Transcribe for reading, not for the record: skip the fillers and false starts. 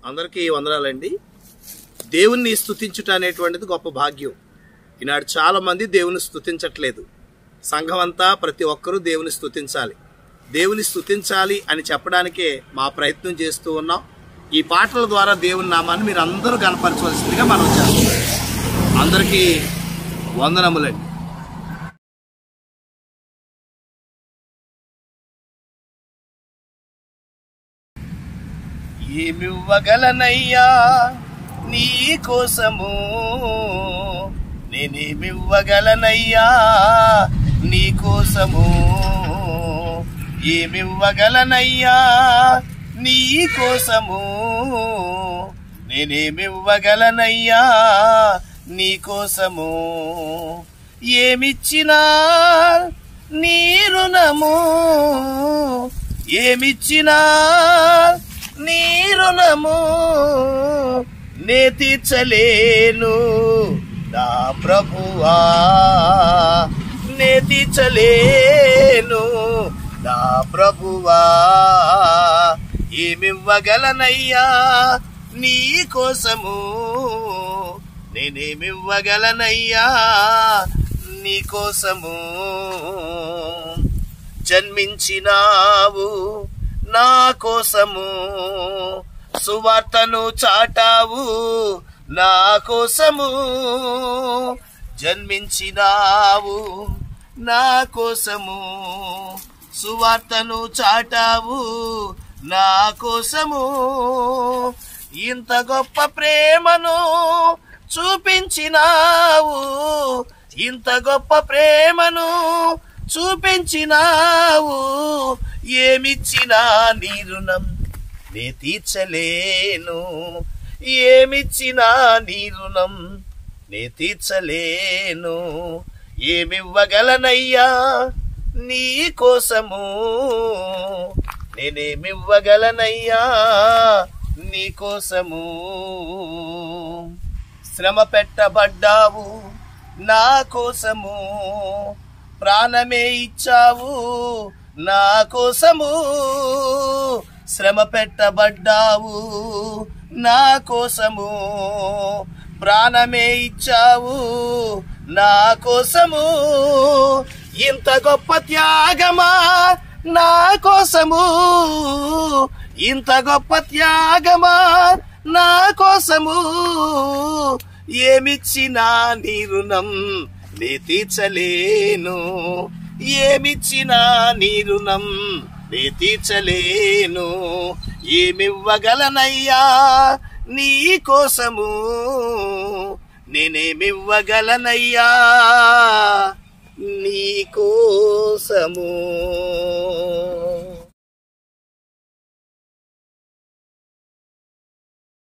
అందరికీ వందనాలండి. దేవుణ్ణి స్తుతించుట అనేటువంటిది గొప్ప భాగ్యం. ఈనాడు చాలా మంది దేవుని స్తుతించట్లేదు. సంఘం అంతా ప్రతి ఒక్కరూ దేవుని స్తుతించాలి. దేవుని స్తుతించాలి అని చెప్పడానికే మా ప్రయత్నం చేస్తూ ఉన్నాం. ఈ పాటల ద్వారా దేవుని నామాన్ని మీరు అందరూ కనపరచవలసిందిగా మనం చేస్తాం. అందరికీ వందనములండి. ఏమివ్వగలనయ్యా నీ కోసము, నేనేమివ్వగలనయ్యా నీ కోసము, ఏమివ్వగలనయ్యా నీ కోసము, నేనేమివ్వగలనయ్యా నీ కోసము, ఏమిచ్చినా నీ రుణము, ఏమిచ్చినా నీ రుణము నే తీర్చలేను నా ప్రభువా, నే తీర్చలేను నా ప్రభువా, ఏమివ్వగలనయ్యా నీ కోసము, నేనేమివ్వగలనయ్యా నీ కోసము, జన్మించినావు నా కోసము, సువార్తను చాటావు నా కోసము, జన్మించినావు నా కోసము, సువార్తను చాటావు నా కోసము, ఇంత గొప్ప ప్రేమను చూపించినావు, ఇంత గొప్ప ప్రేమను చూపించినావు, ఏమిచ్చినా నీ రుణం నే తీర్చలేను, ఏమిచ్చినా నీ రుణం నే తీర్చలేను, ఏమివ్వగలనయ్యా నీ కోసము, నేనేమివ్వగలనయ్యా నీ కోసము, శ్రమ పెట్టబడ్డావు నా కోసము, ప్రాణమే ఇచ్చావు నా కోసము, శ్రమ పెట్టబడ్డావు నా కోసము, ప్రాణమే ఇచ్చావు నా కోసము, ఇంత గొప్ప త్యాగమా నా కోసము, ఇంత గొప్ప త్యాగమా నా కోసము, ఏమిచ్చినా నీ రుణం నే తీర్చలేను, ఏమిచ్చినా నీ రుణం నే తీర్చలేను, ఏమివ్వగలనయ్యా నీ కోసము, నేనేమివ్వగలనయ్యా నీ కోసము.